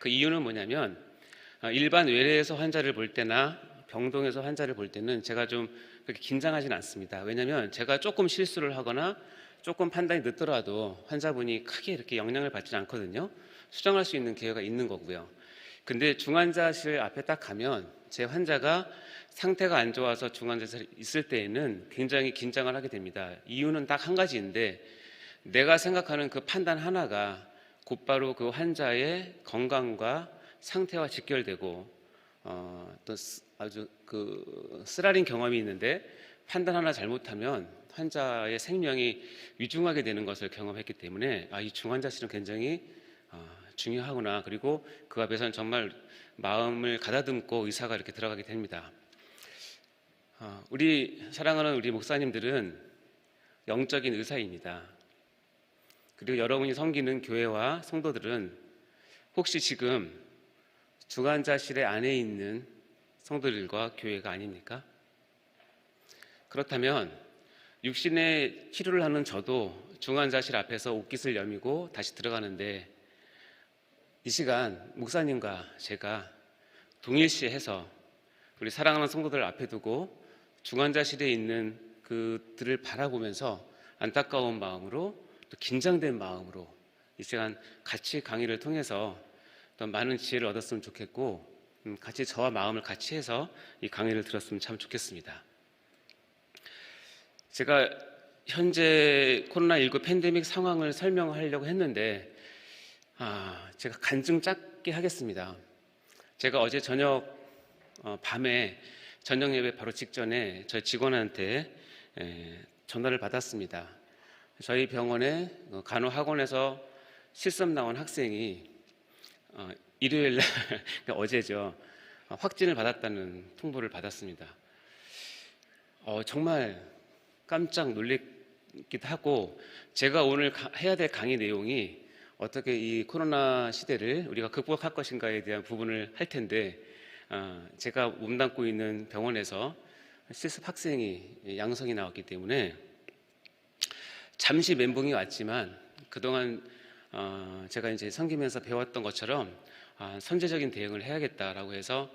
그 이유는 뭐냐면 일반 외래에서 환자를 볼 때나 병동에서 환자를 볼 때는 제가 좀 그렇게 긴장하진 않습니다. 왜냐하면 제가 조금 실수를 하거나 조금 판단이 늦더라도 환자분이 크게 이렇게 영향을 받지 않거든요. 수정할 수 있는 기회가 있는 거고요. 근데 중환자실 앞에 딱 가면 제 환자가 상태가 안 좋아서 중환자실에 있을 때에는 굉장히 긴장을 하게 됩니다. 이유는 딱 한 가지인데, 내가 생각하는 그 판단 하나가 곧바로 그 환자의 건강과 상태와 직결되고 또 아주 그 쓰라린 경험이 있는데, 판단 하나 잘못하면 환자의 생명이 위중하게 되는 것을 경험했기 때문에 이 중환자실은 굉장히 중요하구나. 그리고 그 앞에서는 정말 마음을 가다듬고 의사가 이렇게 들어가게 됩니다. 우리 사랑하는 우리 목사님들은 영적인 의사입니다. 그리고 여러분이 섬기는 교회와 성도들은 혹시 지금 중환자실의 안에 있는 성도들과 교회가 아닙니까? 그렇다면 육신의 치료를 하는 저도 중환자실 앞에서 옷깃을 여미고 다시 들어가는데, 이 시간 목사님과 제가 동일시해서 우리 사랑하는 성도들 앞에 두고 중환자실에 있는 그들을 바라보면서 안타까운 마음으로 또 긴장된 마음으로 이 시간 같이 강의를 통해서 또 많은 지혜를 얻었으면 좋겠고, 같이 저와 마음을 같이 해서 이 강의를 들었으면 참 좋겠습니다. 제가 현재 코로나19 팬데믹 상황을 설명하려고 했는데 제가 간증 짧게 하겠습니다. 제가 어제 저녁 밤에 저녁 예배 바로 직전에 저희 직원한테 전화를 받았습니다. 저희 병원의 간호학원에서 실습 나온 학생이 일요일 날 어제죠, 확진을 받았다는 통보를 받았습니다. 정말 깜짝 놀랐기도 하고, 제가 오늘 해야 될 강의 내용이 어떻게 이 코로나 시대를 우리가 극복할 것인가에 대한 부분을 할 텐데, 제가 몸담고 있는 병원에서 실습 학생이 양성이 나왔기 때문에 잠시 멘붕이 왔지만, 그동안 제가 이제 섬기면서 배웠던 것처럼 선제적인 대응을 해야겠다라고 해서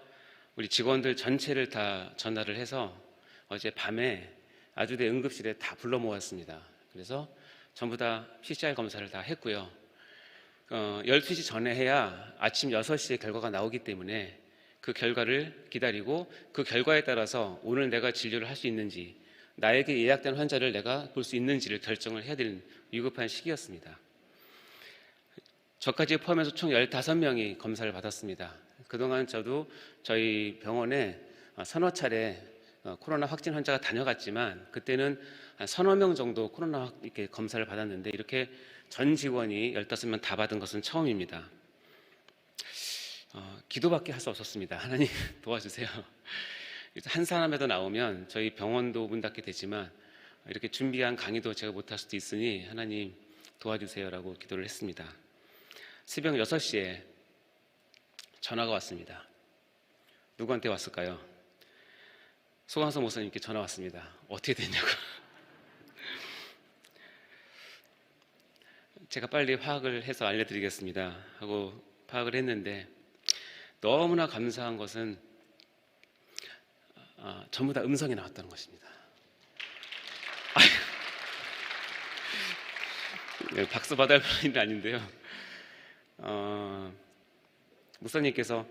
우리 직원들 전체를 다 전화를 해서 어제 밤에 아주대 응급실에 다 불러 모았습니다. 그래서 전부 다 PCR 검사를 다 했고요. 12시 전에 해야 아침 6시에 결과가 나오기 때문에 그 결과를 기다리고, 그 결과에 따라서 오늘 내가 진료를 할 수 있는지, 나에게 예약된 환자를 내가 볼 수 있는지를 결정을 해야 되는 위급한 시기였습니다. 저까지 포함해서 총 15명이 검사를 받았습니다. 그동안 저도 저희 병원에 서너 차례 코로나 확진 환자가 다녀갔지만, 그때는 한 서너 명 정도 코로나 이렇게 검사를 받았는데, 이렇게 전 직원이 15명 다 받은 것은 처음입니다. 기도밖에 할 수 없었습니다. 하나님 도와주세요. 한 사람에도 나오면 저희 병원도 문 닫게 되지만, 이렇게 준비한 강의도 제가 못할 수도 있으니 하나님 도와주세요라고 기도를 했습니다. 새벽 6시에 전화가 왔습니다. 누구한테 왔을까요? 소강서 목사님께 전화 왔습니다. 어떻게 됐냐고. 제가 빨리 파악을 해서 알려드리겠습니다 하고 파악을 했는데, 너무나 감사한 것은 전부 다 음성이 나왔다는 것입니다. 박수 받을 일은 아닌데요. 목사님께서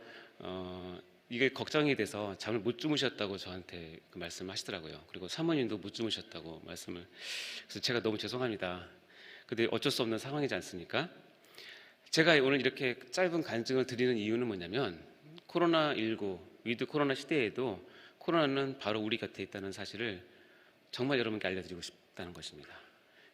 이게 걱정이 돼서 잠을 못 주무셨다고 저한테 그 말씀을 하시더라고요. 그리고 사모님도 못 주무셨다고 말씀을. 그래서 제가 너무 죄송합니다. 근데 어쩔 수 없는 상황이지 않습니까? 제가 오늘 이렇게 짧은 간증을 드리는 이유는 뭐냐면, 코로나19 위드 코로나 시대에도 코로나는 바로 우리 곁에 있다는 사실을 정말 여러분께 알려드리고 싶다는 것입니다.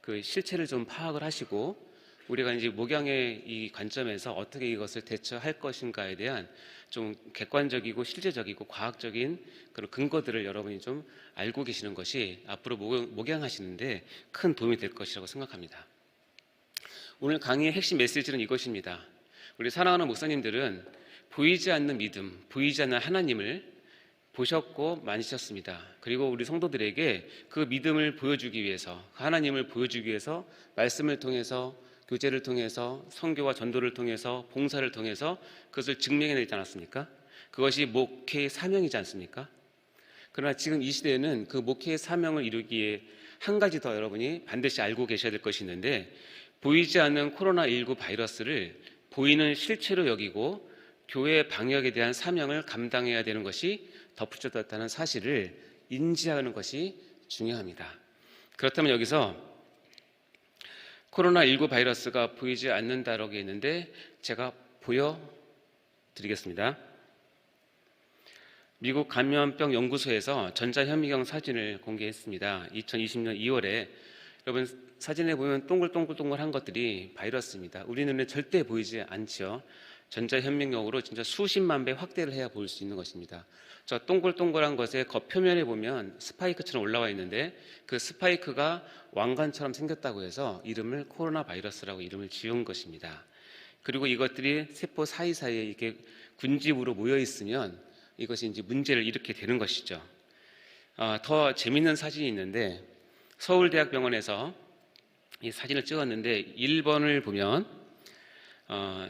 그 실체를 좀 파악을 하시고, 우리가 이제 목양의 이 관점에서 어떻게 이것을 대처할 것인가에 대한 좀 객관적이고 실제적이고 과학적인 그런 근거들을 여러분이 좀 알고 계시는 것이 앞으로 목양하시는데 큰 도움이 될 것이라고 생각합니다. 오늘 강의의 핵심 메시지는 이것입니다. 우리 사랑하는 목사님들은 보이지 않는 믿음, 보이지 않는 하나님을 보셨고 만지셨습니다. 그리고 우리 성도들에게 그 믿음을 보여주기 위해서, 하나님을 보여주기 위해서 말씀을 통해서 교제를 통해서 선교와 전도를 통해서 봉사를 통해서 그것을 증명해내지 않았습니까? 그것이 목회의 사명이지 않습니까? 그러나 지금 이 시대에는 그 목회의 사명을 이루기에 한 가지 더 여러분이 반드시 알고 계셔야 될 것이 있는데, 보이지 않는 코로나19 바이러스를 보이는 실체로 여기고 교회 방역에 대한 사명을 감당해야 되는 것이 덧붙여졌다는 사실을 인지하는 것이 중요합니다. 그렇다면 여기서 코로나19 바이러스가 보이지 않는다라고 했는데 제가 보여드리겠습니다. 미국 감염병 연구소에서 전자현미경 사진을 공개했습니다. 2020년 2월에 여러분 사진에 보면 동글동글동글한 것들이 바이러스입니다. 우리 눈에 절대 보이지 않죠. 전자현미경으로 진짜 수십만 배 확대를 해야 볼 수 있는 것입니다. 저 동글동글한 것의 겉표면에 보면 스파이크처럼 올라와 있는데 그 스파이크가 왕관처럼 생겼다고 해서 이름을 코로나 바이러스라고 이름을 지은 것입니다. 그리고 이것들이 세포 사이사이에 이렇게 군집으로 모여 있으면 이것이 이제 문제를 일으키게 되는 것이죠. 더 재밌는 사진이 있는데 서울대학병원에서 이 사진을 찍었는데 1번을 보면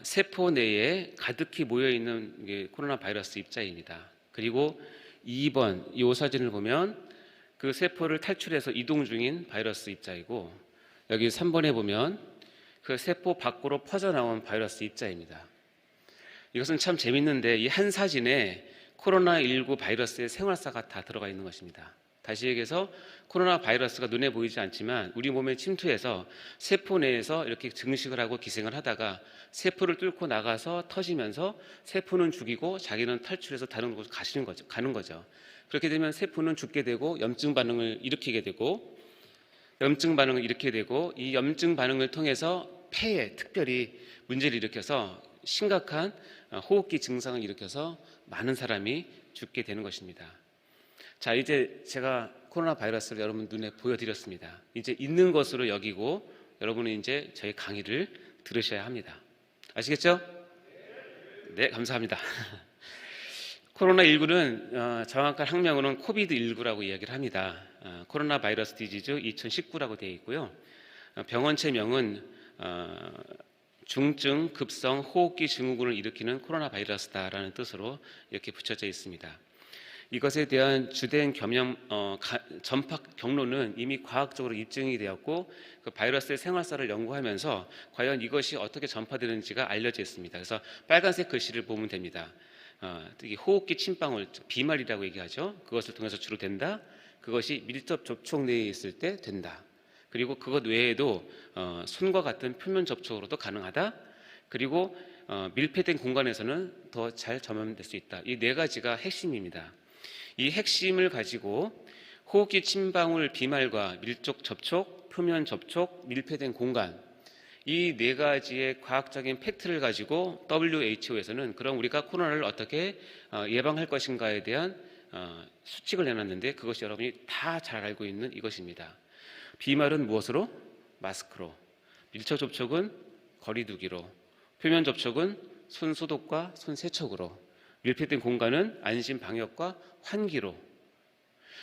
세포 내에 가득히 모여 있는 게 코로나 바이러스 입자입니다. 그리고 2번 이 사진을 보면 그 세포를 탈출해서 이동 중인 바이러스 입자이고, 여기 3번에 보면 그 세포 밖으로 퍼져나온 바이러스 입자입니다. 이것은 참 재밌는데 이 한 사진에 코로나19 바이러스의 생활사가 다 들어가 있는 것입니다. 다시 얘기해서 코로나 바이러스가 눈에 보이지 않지만 우리 몸에 침투해서 세포 내에서 이렇게 증식을 하고 기생을 하다가 세포를 뚫고 나가서 터지면서 세포는 죽이고 자기는 탈출해서 다른 곳으로 가는 거죠. 그렇게 되면 세포는 죽게 되고 염증 반응을 일으키게 되고 이 염증 반응을 통해서 폐에 특별히 문제를 일으켜서 심각한 호흡기 증상을 일으켜서 많은 사람이 죽게 되는 것입니다. 자, 이제 제가 코로나 바이러스를 여러분 눈에 보여드렸습니다. 이제 있는 것으로 여기고 여러분은 이제 저희 강의를 들으셔야 합니다. 아시겠죠? 네, 감사합니다. 코로나19는 정확한 학명으로는 코비드19라고 이야기를 합니다. 코로나 바이러스 디지즈 2019라고 되어 있고요. 병원체명은 중증 급성 호흡기 증후군을 일으키는 코로나 바이러스다라는 뜻으로 이렇게 붙여져 있습니다. 이것에 대한 주된 전파 경로는 이미 과학적으로 입증이 되었고 그 바이러스의 생활사를 연구하면서 과연 이것이 어떻게 전파되는지가 알려져 있습니다. 그래서 빨간색 글씨를 보면 됩니다. 특히 호흡기 침방울, 비말이라고 얘기하죠. 그것을 통해서 주로 된다. 그것이 밀접 접촉 내에 있을 때 된다. 그리고 그것 외에도 손과 같은 표면 접촉으로도 가능하다. 그리고 밀폐된 공간에서는 더 잘 전염될 수 있다. 이 네 가지가 핵심입니다. 이 핵심을 가지고 호흡기 침방울 비말과 밀접 접촉, 표면 접촉, 밀폐된 공간, 이 네 가지의 과학적인 팩트를 가지고 WHO에서는 그럼 우리가 코로나를 어떻게 예방할 것인가에 대한 수칙을 내놨는데 그것이 여러분이 다 잘 알고 있는 이것입니다. 비말은 무엇으로? 마스크로. 밀접 접촉은 거리두기로. 표면 접촉은 손 소독과 손 세척으로. 밀폐된 공간은 안심 방역과 환기로.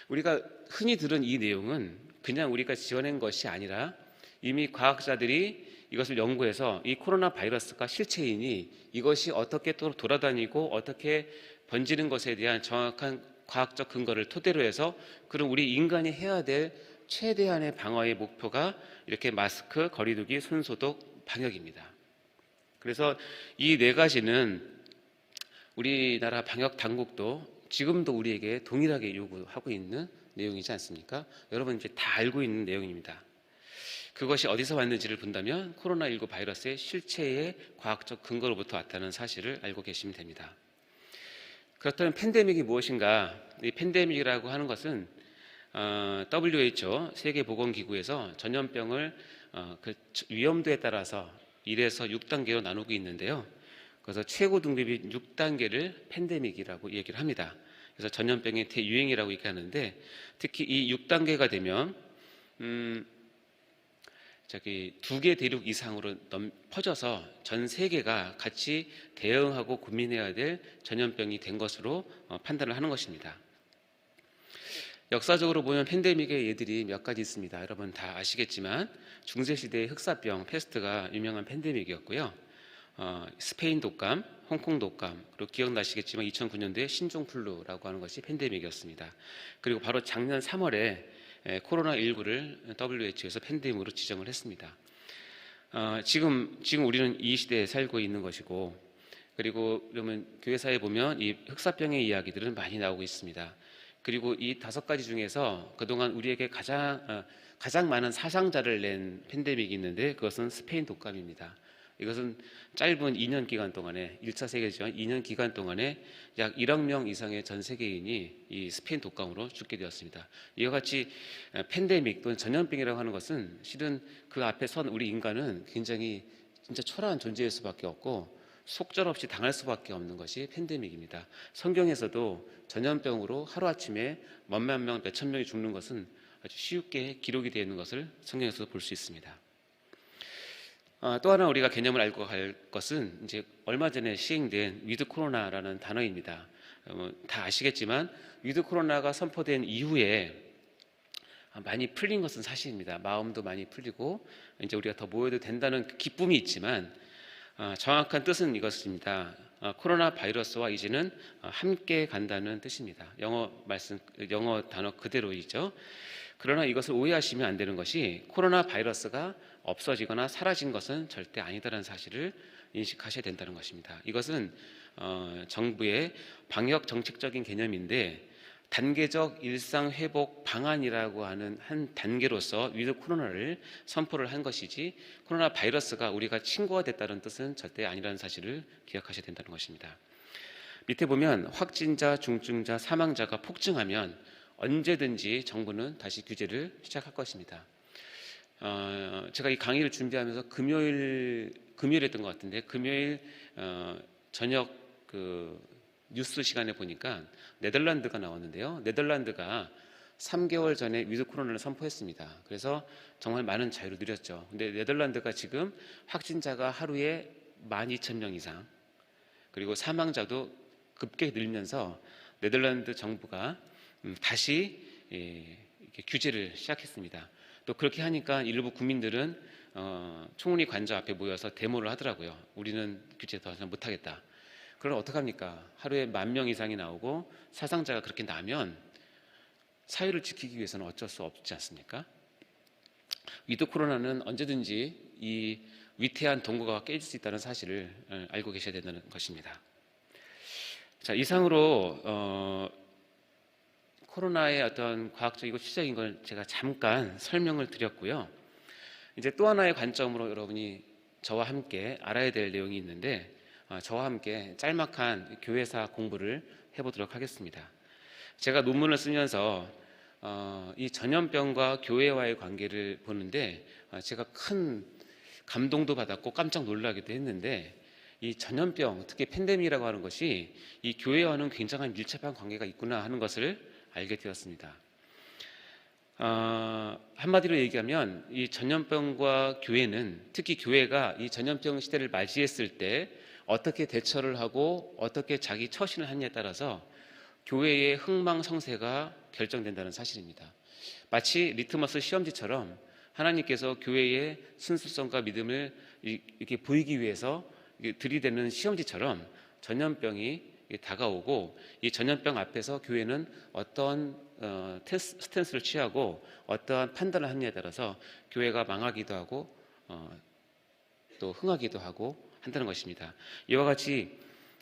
우리가 흔히 들은 이 내용은 그냥 우리가 지어낸 것이 아니라 이미 과학자들이 이것을 연구해서 이 코로나 바이러스가 실체이니 이것이 어떻게 또 돌아다니고 어떻게 번지는 것에 대한 정확한 과학적 근거를 토대로 해서 그럼 우리 인간이 해야 될 최대한의 방어의 목표가 이렇게 마스크, 거리두기, 손소독, 방역입니다. 그래서 이 네 가지는 우리나라 방역 당국도 지금도 우리에게 동일하게 요구하고 있는 내용이지 않습니까? 여러분 이제 다 알고 있는 내용입니다. 그것이 어디서 왔는지를 본다면 코로나19 바이러스의 실체의 과학적 근거로부터 왔다는 사실을 알고 계시면 됩니다. 그렇다면 팬데믹이 무엇인가? 이 팬데믹이라고 하는 것은 WHO 세계보건기구에서 전염병을 그 위험도에 따라서 1에서 6단계로 나누고 있는데요. 그래서 최고 등급이 6단계를 팬데믹이라고 얘기를 합니다. 그래서 전염병의 대유행이라고 얘기하는데 특히 이 6단계가 되면 2개 대륙 이상으로 퍼져서 전 세계가 같이 대응하고 고민해야 될 전염병이 된 것으로 판단을 하는 것입니다. 역사적으로 보면 팬데믹의 예들이 몇 가지 있습니다. 여러분 다 아시겠지만 중세시대의 흑사병, 패스트가 유명한 팬데믹이었고요. 스페인 독감, 홍콩 독감, 그리고 기억나시겠지만 2009년도에 신종플루라고 하는 것이 팬데믹이었습니다. 그리고 바로 작년 3월에 코로나19를 WHO에서 팬데믹으로 지정을 했습니다. 지금 우리는 이 시대에 살고 있는 것이고, 그리고 그러면 교회사에 보면 이 흑사병의 이야기들은 많이 나오고 있습니다. 그리고 이 5가지 중에서 그동안 우리에게 가장 많은 사상자를 낸 팬데믹이 있는데 그것은 스페인 독감입니다. 이것은 짧은 2년 기간 동안에 1차 세계대전 2년 기간 동안에 약 1억 명 이상의 전 세계인이 이 스페인 독감으로 죽게 되었습니다. 이와 같이 팬데믹 또는 전염병이라고 하는 것은 실은 그 앞에 선 우리 인간은 굉장히 진짜 초라한 존재일 수밖에 없고 속절없이 당할 수밖에 없는 것이 팬데믹입니다. 성경에서도 전염병으로 하루아침에 몇만 명, 몇천 명이 죽는 것은 아주 쉽게 기록이 되어 있는 것을 성경에서 볼 수 있습니다. 또 하나 우리가 개념을 알고 갈 것은 이제 얼마 전에 시행된 위드 코로나라는 단어입니다. 다 아시겠지만 위드 코로나가 선포된 이후에 많이 풀린 것은 사실입니다. 마음도 많이 풀리고 이제 우리가 더 모여도 된다는 기쁨이 있지만 정확한 뜻은 이것입니다. 코로나 바이러스와 이제는 함께 간다는 뜻입니다. 영어 단어 그대로이죠. 그러나 이것을 오해하시면 안 되는 것이 코로나 바이러스가 없어지거나 사라진 것은 절대 아니다라는 사실을 인식하셔야 된다는 것입니다. 이것은 정부의 방역 정책적인 개념인데 단계적 일상 회복 방안이라고 하는 한 단계로서 위드 코로나를 선포를 한 것이지 코로나 바이러스가 우리가 친구가 됐다는 뜻은 절대 아니라는 사실을 기억하셔야 된다는 것입니다. 밑에 보면 확진자, 중증자, 사망자가 폭증하면 언제든지 정부는 다시 규제를 시작할 것입니다. 제가 이 강의를 준비하면서 금요일이었던 것 같은데 금요일 저녁 뉴스 시간에 보니까 네덜란드가 나왔는데요. 네덜란드가 3개월 전에 위드 코로나를 선포했습니다. 그래서 정말 많은 자유를 누렸죠. 근데 네덜란드가 지금 확진자가 하루에 12,000명 이상, 그리고 사망자도 급격히 늘면서 네덜란드 정부가 다시 이렇게 규제를 시작했습니다. 또 그렇게 하니까 일부 국민들은 총리 관저 앞에 모여서 데모를 하더라고요. 우리는 규제 더 이상 못하겠다. 그럼 어떡합니까? 하루에 10,000명 이상이 나오고 사상자가 그렇게 나면 사회를 지키기 위해서는 어쩔 수 없지 않습니까? 위드 코로나는 언제든지 이 위태한 동거가 깨질 수 있다는 사실을 알고 계셔야 된다는 것입니다. 자, 이상으로 코로나의 어떤 과학적이고 시적인 걸 제가 잠깐 설명을 드렸고요. 이제 또 하나의 관점으로 여러분이 저와 함께 알아야 될 내용이 있는데 저와 함께 짤막한 교회사 공부를 해보도록 하겠습니다. 제가 논문을 쓰면서 이 전염병과 교회와의 관계를 보는데 제가 큰 감동도 받았고 깜짝 놀라기도 했는데 이 전염병, 특히 팬데믹이라고 하는 것이 이 교회와는 굉장한 밀접한 관계가 있구나 하는 것을 알게 되었습니다. 한마디로 얘기하면 이 전염병과 교회는, 특히 교회가 이 전염병 시대를 맞이했을 때 어떻게 대처를 하고 어떻게 자기 처신을 하느냐에 따라서 교회의 흥망성쇠가 결정된다는 사실입니다. 마치 리트머스 시험지처럼 하나님께서 교회의 순수성과 믿음을 이렇게 보이기 위해서 들이대는 시험지처럼 전염병이 다가오고 이 전염병 앞에서 교회는 어떤 스탠스를 취하고 어떠한 판단을 하느냐에 따라서 교회가 망하기도 하고 또 흥하기도 하고 한다는 것입니다. 이와 같이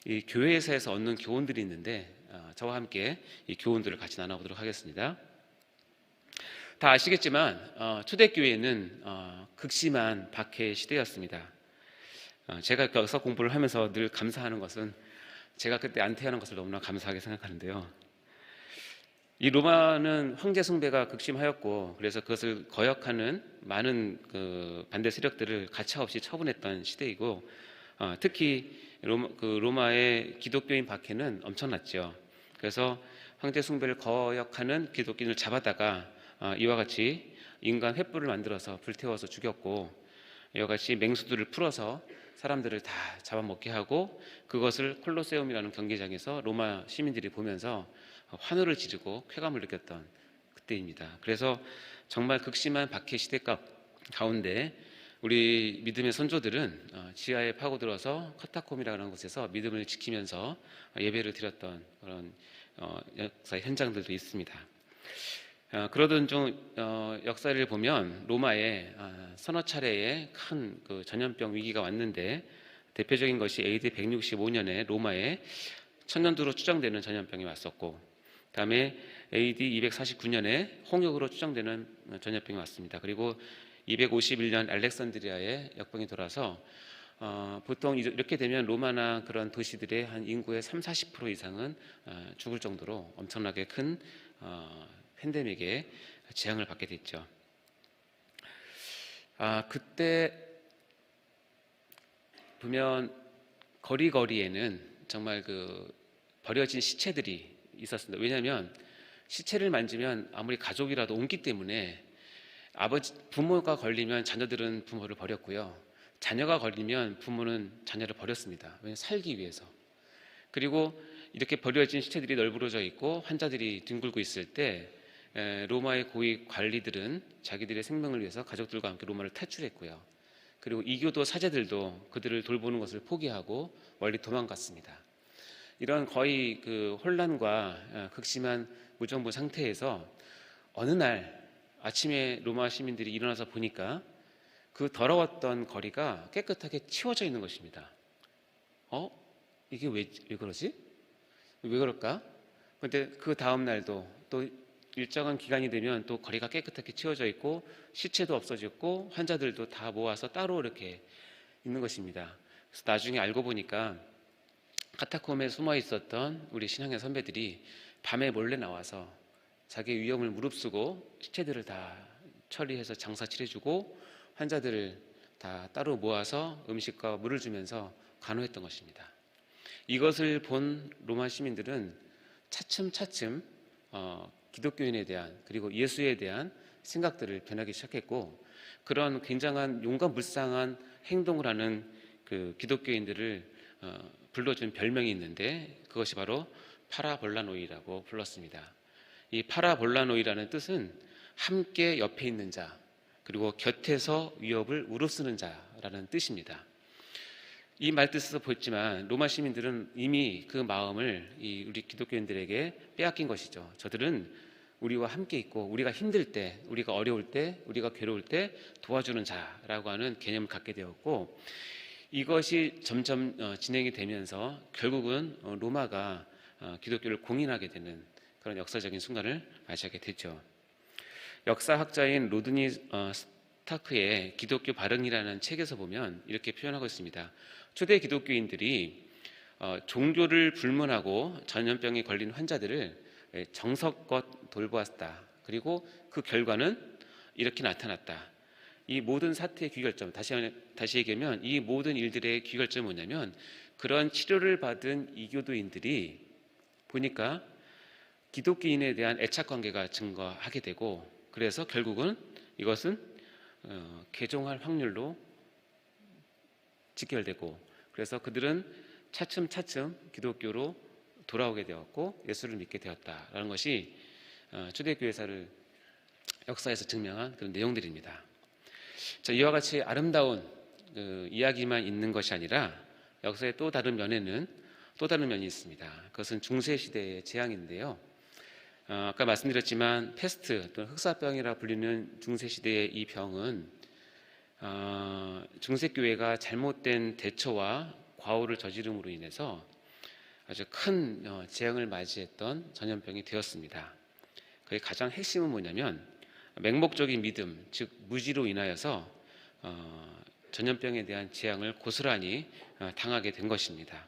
이 교회에서 얻는 교훈들이 있는데 저와 함께 이 교훈들을 같이 나눠보도록 하겠습니다. 다 아시겠지만 초대교회는 극심한 박해의 시대였습니다. 제가 역사 공부를 하면서 늘 감사하는 것은 제가 그때 안 태어난 것을 너무나 감사하게 생각하는데요. 이 로마는 황제 숭배가 극심하였고 그래서 그것을 거역하는 많은 반대 세력들을 가차없이 처분했던 시대이고 특히 로마의 기독교인 박해는 엄청났죠. 그래서 황제 숭배를 거역하는 기독교인을 잡아다가 이와 같이 인간 횃불을 만들어서 불태워서 죽였고 이와 같이 맹수들을 풀어서 사람들을 다 잡아먹게 하고 그것을 콜로세움이라는 경기장에서 로마 시민들이 보면서 환호를 지르고 쾌감을 느꼈던 그때입니다. 그래서 정말 극심한 박해 시대 가운데 우리 믿음의 선조들은 지하에 파고들어서 카타콤이라는 곳에서 믿음을 지키면서 예배를 드렸던 그런 역사 현장들도 있습니다. 그러던 중 역사를 보면 로마에 서너 차례의 큰 그 전염병 위기가 왔는데 대표적인 것이 AD 165년에 로마에 천년두로 추정되는 전염병이 왔었고, 그다음에 AD 249년에 홍역으로 추정되는 전염병이 왔습니다. 그리고 251년 알렉산드리아에 역병이 돌아서 보통 이렇게 되면 로마나 그런 도시들의 한 인구의 30-40% 이상은 죽을 정도로 엄청나게 큰 팬데믹에 재앙을 받게 됐죠. 그때 보면 거리거리에는 정말 그 버려진 시체들이 있었습니다. 왜냐하면 시체를 만지면 아무리 가족이라도 옮기 때문에 부모가 걸리면 자녀들은 부모를 버렸고요. 자녀가 걸리면 부모는 자녀를 버렸습니다. 왜냐하면 살기 위해서. 그리고 이렇게 버려진 시체들이 널브러져 있고 환자들이 뒹굴고 있을 때 로마의 고위 관리들은 자기들의 생명을 위해서 가족들과 함께 로마를 탈출했고요. 그리고 이교도 사제들도 그들을 돌보는 것을 포기하고 멀리 도망갔습니다. 이런 거의 그 혼란과 극심한 무정부 상태에서 어느 날 아침에 로마 시민들이 일어나서 보니까 그 더러웠던 거리가 깨끗하게 치워져 있는 것입니다. 이게 왜 그러지? 왜 그럴까? 그런데 그 다음 날도 또 일정한 기간이 되면 또 거리가 깨끗하게 치워져 있고 시체도 없어졌고 환자들도 다 모아서 따로 이렇게 있는 것입니다. 그래서 나중에 알고 보니까 카타콤에 숨어 있었던 우리 신앙의 선배들이 밤에 몰래 나와서 자기의 위험을 무릅쓰고 시체들을 다 처리해서 장사 치료해주고 환자들을 다 따로 모아서 음식과 물을 주면서 간호했던 것입니다. 이것을 본 로마 시민들은 차츰차츰 기독교인에 대한 그리고 예수에 대한 생각들을 변하기 시작했고, 그런 굉장한 용감불상한 행동을 하는 그 기독교인들을 불러준 별명이 있는데 그것이 바로 파라볼라노이라고 불렀습니다. 이 파라볼라노이라는 뜻은 함께 옆에 있는 자, 그리고 곁에서 위협을 무릅쓰는 자라는 뜻입니다. 이 말뜻에서 보였지만 로마 시민들은 이미 그 마음을 우리 기독교인들에게 빼앗긴 것이죠. 저들은 우리와 함께 있고 우리가 힘들 때, 우리가 어려울 때, 우리가 괴로울 때 도와주는 자라고 하는 개념을 갖게 되었고, 이것이 점점 진행이 되면서 결국은 로마가 기독교를 공인하게 되는 그런 역사적인 순간을 맞이하게 됐죠. 역사학자인 로드니 스타크의 기독교 발흥이라는 책에서 보면 이렇게 표현하고 있습니다. 초대 기독교인들이 종교를 불문하고 전염병에 걸린 환자들을 정성껏 돌보았다. 그리고 그 결과는 이렇게 나타났다. 이 모든 사태의 귀결점, 다시 얘기하면 이 모든 일들의 귀결점은 뭐냐면, 그런 치료를 받은 이교도인들이 보니까 기독교인에 대한 애착관계가 증가하게 되고, 그래서 결국은 이것은 개종할 확률로 직결되고, 그래서 그들은 차츰차츰 기독교로 돌아오게 되었고 예수를 믿게 되었다라는 것이 초대교회 역사에서 증명한 그런 내용들입니다. 이와 같이 아름다운 이야기만 있는 것이 아니라 역사의 또 다른 면이 있습니다. 그것은 중세시대의 재앙인데요. 아까 말씀드렸지만 패스트 또는 흑사병이라 불리는 중세시대의 이 병은 중세교회가 잘못된 대처와 과오를 저지름으로 인해서 아주 큰 재앙을 맞이했던 전염병이 되었습니다. 그의 가장 핵심은 뭐냐면 맹목적인 믿음, 즉 무지로 인하여서 전염병에 대한 재앙을 고스란히 당하게 된 것입니다.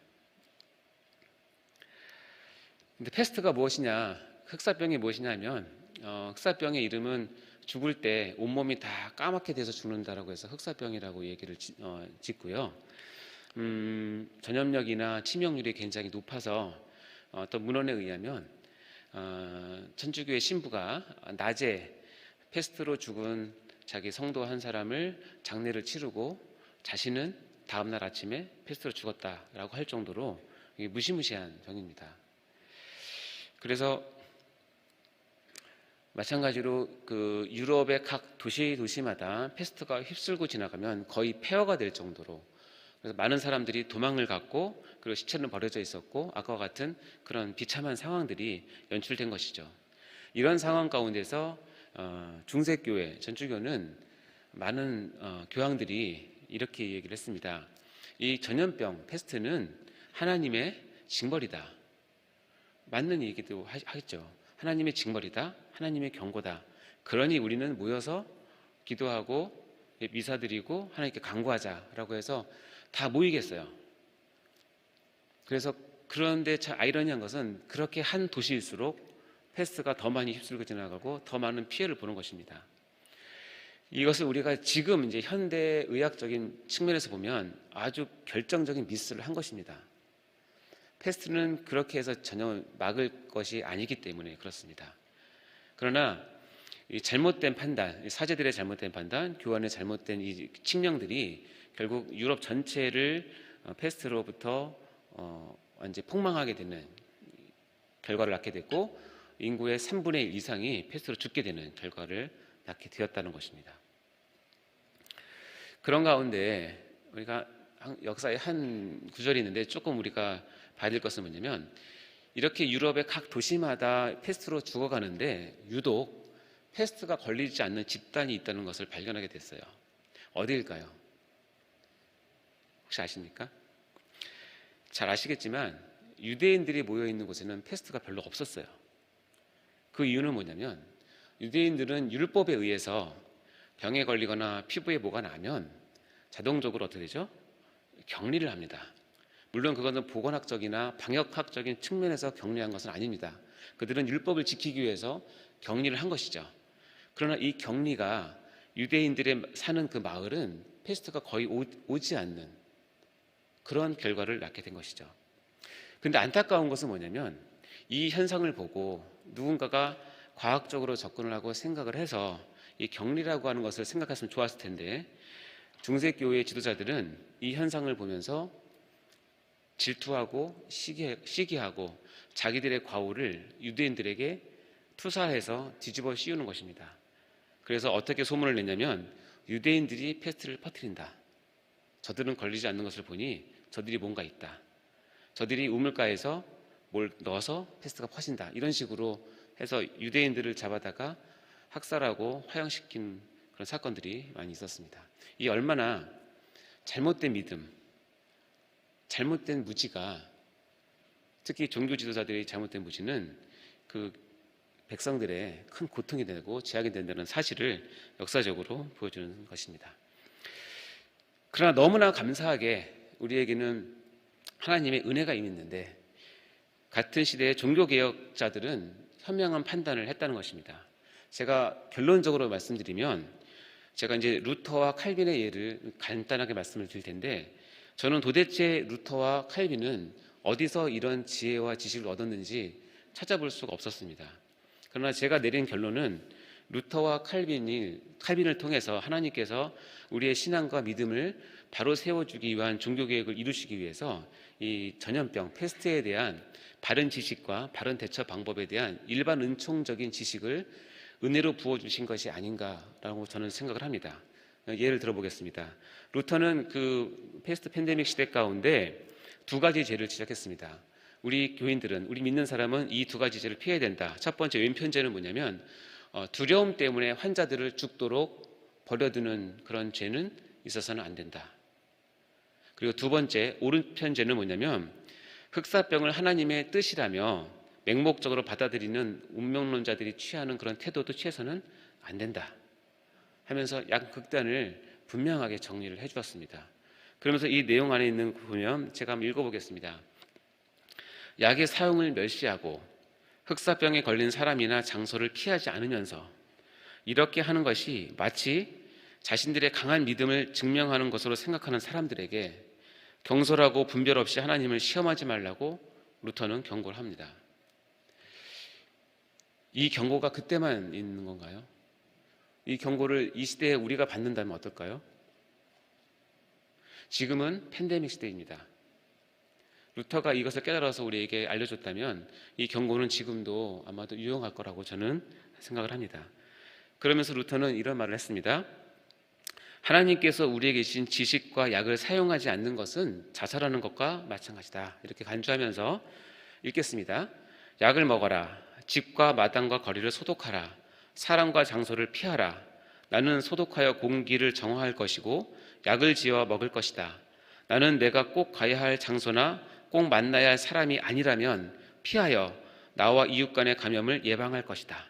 근데 패스트가 무엇이냐, 흑사병이 무엇이냐 하면 흑사병의 이름은 죽을 때 온몸이 다 까맣게 돼서 죽는다라고 해서 흑사병이라고 얘기를 짓고요. 전염력이나 치명률이 굉장히 높아서 어떤 문헌에 의하면 천주교의 신부가 낮에 패스트로 죽은 자기 성도 한 사람을 장례를 치르고 자신은 다음날 아침에 패스트로 죽었다라고 할 정도로 무시무시한 병입니다. 그래서 마찬가지로 그 유럽의 각 도시마다 패스트가 휩쓸고 지나가면 거의 폐허가 될 정도로, 그래서 많은 사람들이 도망을 갔고 그리고 시체는 버려져 있었고 아까와 같은 그런 비참한 상황들이 연출된 것이죠. 이런 상황 가운데서 중세교회 전주교는 많은 교황들이 이렇게 얘기를 했습니다. 이 전염병 패스트는 하나님의 징벌이다. 맞는 얘기도 하겠죠. 하나님의 징벌이다, 하나님의 경고다. 그러니 우리는 모여서 기도하고 미사드리고 하나님께 간구하자라고 해서 다 모이겠어요. 그래서 그런데 참 아이러니한 것은 그렇게 한 도시일수록 패스트가 더 많이 휩쓸고 지나가고 더 많은 피해를 보는 것입니다. 이것을 우리가 지금 이제 현대 의학적인 측면에서 보면 아주 결정적인 미스를 한 것입니다. 패스트는 그렇게 해서 전혀 막을 것이 아니기 때문에 그렇습니다. 그러나 이 잘못된 판단, 사제들의 잘못된 판단, 교환의 잘못된 이 칙령들이 결국 유럽 전체를 패스트로부터 완전히 폭망하게 되는 결과를 낳게 됐고, 인구의 3분의 1 이상이 패스트로 죽게 되는 결과를 낳게 되었다는 것입니다. 그런 가운데 우리가 역사의 한 구절이 있는데 조금 우리가 봐야 될 것은 뭐냐면, 이렇게 유럽의 각 도시마다 패스트로 죽어가는데 유독 패스트가 걸리지 않는 집단이 있다는 것을 발견하게 됐어요. 어디일까요? 혹시 아십니까? 잘 아시겠지만 유대인들이 모여있는 곳에는 패스트가 별로 없었어요. 그 이유는 뭐냐면, 유대인들은 율법에 의해서 병에 걸리거나 피부에 뭐가 나면 자동적으로 어떻게 되죠? 격리를 합니다. 물론 그것은 보건학적이나 방역학적인 측면에서 격리한 것은 아닙니다. 그들은 율법을 지키기 위해서 격리를 한 것이죠. 그러나 이 격리가 유대인들의 사는 그 마을은 패스트가 거의 오지 않는 그런 결과를 낳게 된 것이죠. 그런데 안타까운 것은 뭐냐면, 이 현상을 보고 누군가가 과학적으로 접근을 하고 생각을 해서 이 격리라고 하는 것을 생각했으면 좋았을 텐데, 중세교회 지도자들은 이 현상을 보면서 질투하고 시기하고 자기들의 과오를 유대인들에게 투사해서 뒤집어 씌우는 것입니다. 그래서 어떻게 소문을 냈냐면, 유대인들이 패스트를 퍼뜨린다. 저들은 걸리지 않는 것을 보니 저들이 뭔가 있다. 저들이 우물가에서 뭘 넣어서 패스트가 퍼진다. 이런 식으로 해서 유대인들을 잡아다가 학살하고 화형시킨 그런 사건들이 많이 있었습니다. 이 얼마나 잘못된 믿음, 잘못된 무지가, 특히 종교 지도자들의 잘못된 무지는 그 백성들의 큰 고통이 되고 제약이 된다는 사실을 역사적으로 보여주는 것입니다. 그러나 너무나 감사하게 우리에게는 하나님의 은혜가 있는데, 같은 시대의 종교개혁자들은 현명한 판단을 했다는 것입니다. 제가 결론적으로 말씀드리면, 제가 이제 루터와 칼빈의 예를 간단하게 말씀을 드릴 텐데, 저는 도대체 루터와 칼빈은 어디서 이런 지혜와 지식을 얻었는지 찾아볼 수가 없었습니다. 그러나 제가 내린 결론은, 루터와 칼빈을 통해서 하나님께서 우리의 신앙과 믿음을 바로 세워주기 위한 종교개혁을 이루시기 위해서 이 전염병, 패스트에 대한 바른 지식과 바른 대처 방법에 대한 일반 은총적인 지식을 은혜로 부어주신 것이 아닌가라고 저는 생각을 합니다. 예를 들어보겠습니다. 루터는 그 패스트 팬데믹 시대 가운데 두 가지 죄를 지적했습니다. 우리 교인들은, 우리 믿는 사람은 이 두 가지 죄를 피해야 된다. 첫 번째 왼편죄는 뭐냐면, 두려움 때문에 환자들을 죽도록 버려두는 그런 죄는 있어서는 안 된다. 그리고 두 번째 오른편죄는 뭐냐면, 흑사병을 하나님의 뜻이라며 맹목적으로 받아들이는 운명론자들이 취하는 그런 태도도 취해서는 안 된다 하면서 양극단을 분명하게 정리를 해주었습니다. 그러면서 이 내용 안에 있는 거 보면 제가 한번 읽어보겠습니다. 약의 사용을 멸시하고 흑사병에 걸린 사람이나 장소를 피하지 않으면서 이렇게 하는 것이 마치 자신들의 강한 믿음을 증명하는 것으로 생각하는 사람들에게 경솔하고 분별 없이 하나님을 시험하지 말라고 루터는 경고를 합니다. 이 경고가 그때만 있는 건가요? 이 경고를 이 시대에 우리가 받는다면 어떨까요? 지금은 팬데믹 시대입니다. 루터가 이것을 깨달아서 우리에게 알려줬다면 이 경고는 지금도 아마도 유용할 거라고 저는 생각을 합니다. 그러면서 루터는 이런 말을 했습니다. 하나님께서 우리에게 주신 지식과 약을 사용하지 않는 것은 자살하는 것과 마찬가지다. 이렇게 간주하면서 읽겠습니다. 약을 먹어라. 집과 마당과 거리를 소독하라. 사람과 장소를 피하라. 나는 소독하여 공기를 정화할 것이고 약을 지어 먹을 것이다. 나는 내가 꼭 가야 할 장소나 꼭 만나야 할 사람이 아니라면 피하여 나와 이웃 간의 감염을 예방할 것이다.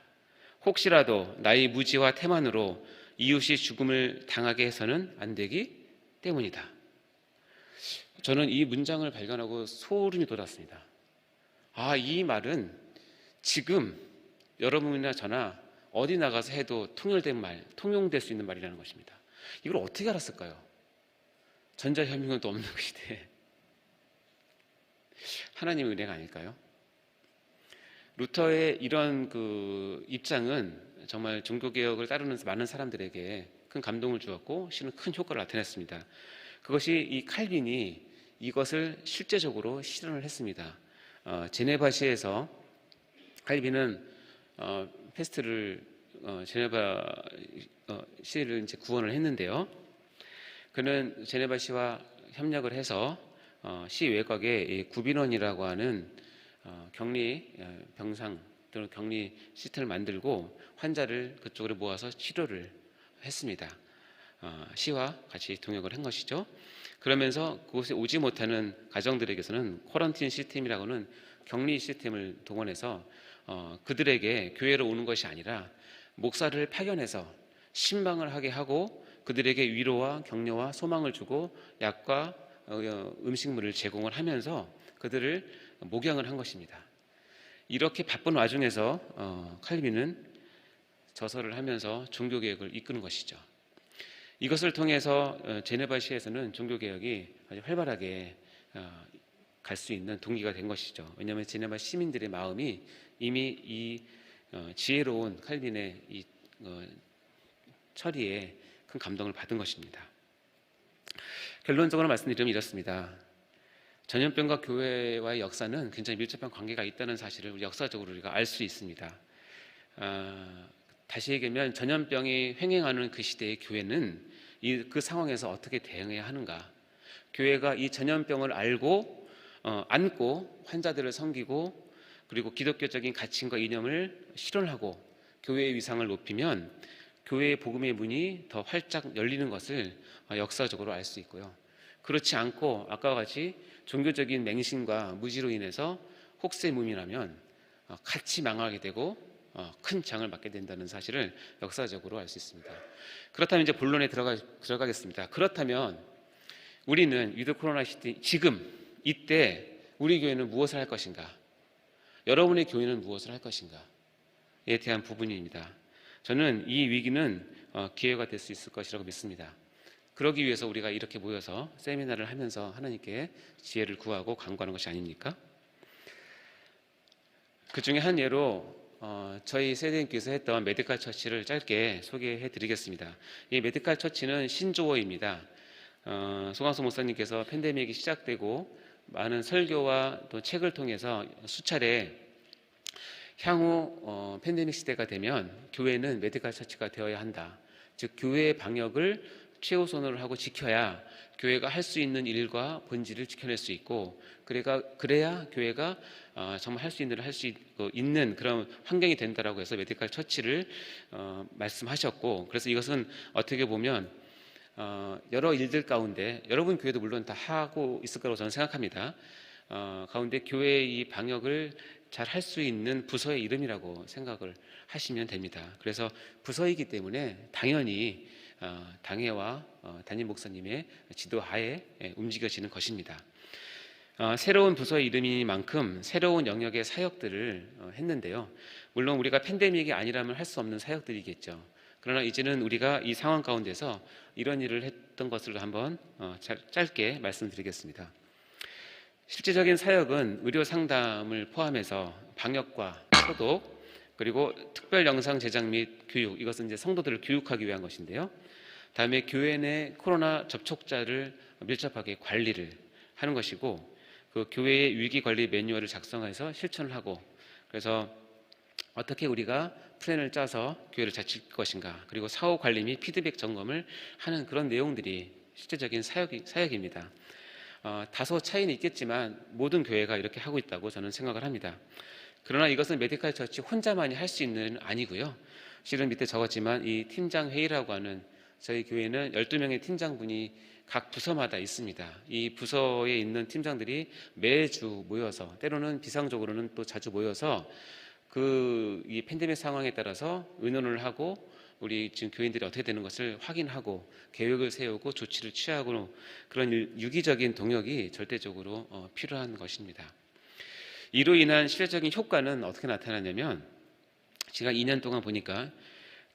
혹시라도 나의 무지와 태만으로 이웃이 죽음을 당하게 해서는 안 되기 때문이다. 저는 이 문장을 발견하고 소름이 돋았습니다. 이 말은 지금 여러분이나 저나 어디 나가서 해도 통용될 수 있는 말이라는 것입니다. 이걸 어떻게 알았을까요? 전자현미경도 없는 그 시대에 하나님의 은혜가 아닐까요? 루터의 이런 그 입장은 정말 종교개혁을 따르는 많은 사람들에게 큰 감동을 주었고 실은 큰 효과를 나타냈습니다. 그것이 이 칼빈이 이것을 실제적으로 실현을 했습니다. 제네바시에서 칼빈은 페스트를 제네바 시를 이제 구원을 했는데요. 그는 제네바 시와 협력을 해서 시 외곽에 구빈원이라고 하는 격리 병상 또는 격리 시스템을 만들고 환자를 그쪽으로 모아서 치료를 했습니다. 시와 같이 동역을 한 것이죠. 그러면서 그곳에 오지 못하는 가정들에게서는 쿼런틴 시스템이라고는 격리 시스템을 동원해서 그들에게 교회로 오는 것이 아니라 목사를 파견해서 신방을 하게 하고 그들에게 위로와 격려와 소망을 주고 약과 음식물을 제공을 하면서 그들을 목양을 한 것입니다. 이렇게 바쁜 와중에서 칼빈은 저서를 하면서 종교개혁을 이끄는 것이죠. 이것을 통해서 제네바시에서는 종교개혁이 아주 활발하게 갈 수 있는 동기가 된 것이죠. 왜냐하면 제네바 시민들의 마음이 이미 이 지혜로운 칼빈의 이 처리에 큰 감동을 받은 것입니다. 결론적으로 말씀드리면 이렇습니다. 전염병과 교회와의 역사는 굉장히 밀접한 관계가 있다는 사실을 우리 역사적으로 우리가 알 수 있습니다. 다시 얘기하면 전염병이 횡행하는 그 시대의 교회는 그 상황에서 어떻게 대응해야 하는가? 교회가 이 전염병을 알고 안고 환자들을 섬기고 그리고 기독교적인 가치과 이념을 실현하고 교회의 위상을 높이면 교회의 복음의 문이 더 활짝 열리는 것을 역사적으로 알 수 있고요. 그렇지 않고 아까와 같이 종교적인 맹신과 무지로 인해서 혹세무민하면 같이 망하게 되고 큰 장을 맞게 된다는 사실을 역사적으로 알 수 있습니다. 그렇다면 이제 본론에 들어가겠습니다. 그렇다면 우리는 위드 코로나 시대 지금 이때 우리 교회는 무엇을 할 것인가? 여러분의 교회는 무엇을 할 것인가에 대한 부분입니다. 저는 이 위기는 기회가 될 수 있을 것이라고 믿습니다. 그러기 위해서 우리가 이렇게 모여서 세미나를 하면서 하나님께 지혜를 구하고 간구하는 것이 아닙니까? 그 중에 한 예로 저희 세대님께서 했던 메디칼 처치를 짧게 소개해 드리겠습니다. 이 메디칼 처치는 신조어입니다. 송광수 목사님께서 팬데믹이 시작되고 많은 설교와 또 책을 통해서 수차례 향후 팬데믹 시대가 되면 교회는 메디칼 처치가 되어야 한다. 즉 교회의 방역을 최우선으로 하고 지켜야 교회가 할 수 있는 일과 본질을 지켜낼 수 있고 그래야 교회가 정말 할 수 있는 일을 할 수 있는 그런 환경이 된다라고 해서 메디칼 처치를 말씀하셨고 그래서 이것은 어떻게 보면 여러 일들 가운데 여러분 교회도 물론 다 하고 있을 거라고 저는 생각합니다. 가운데 교회의 이 방역을 잘 할 수 있는 부서의 이름이라고 생각을 하시면 됩니다. 그래서 부서이기 때문에 당연히 당회와 담임 목사님의 지도하에 움직여지는 것입니다. 새로운 부서의 이름이니만큼 새로운 영역의 사역들을 했는데요. 물론 우리가 팬데믹이 아니라면 할 수 없는 사역들이겠죠. 그러나 이제는 우리가 이 상황 가운데서 이런 일을 했던 것을 한번 짧게 말씀드리겠습니다. 실제적인 사역은 의료 상담을 포함해서 방역과 소독 그리고 특별 영상 제작 및 교육 이것은 이제 성도들을 교육하기 위한 것인데요. 다음에 교회 내 코로나 접촉자를 밀접하게 관리를 하는 것이고 그 교회의 위기 관리 매뉴얼을 작성해서 실천을 하고, 그래서 어떻게 우리가 플랜을 짜서 교회를 잘 지킬 것인가, 그리고 사후 관리 및 피드백 점검을 하는 그런 내용들이 실제적인 사역입니다. 다소 차이는 있겠지만 모든 교회가 이렇게 하고 있다고 저는 생각을 합니다. 그러나 이것은 메디컬 처치 혼자만이 할 수 있는 일은 아니고요. 실은 밑에 적었지만 이 팀장 회의라고 하는, 저희 교회는 12명의 팀장분이 각 부서마다 있습니다. 이 부서에 있는 팀장들이 매주 모여서, 때로는 비상적으로는 또 자주 모여서 이 팬데믹 상황에 따라서 의논을 하고, 우리 지금 교인들이 어떻게 되는 것을 확인하고 계획을 세우고 조치를 취하고, 그런 유기적인 동력이 절대적으로 필요한 것입니다. 이로 인한 실질적인 효과는 어떻게 나타나냐면, 제가 2년 동안 보니까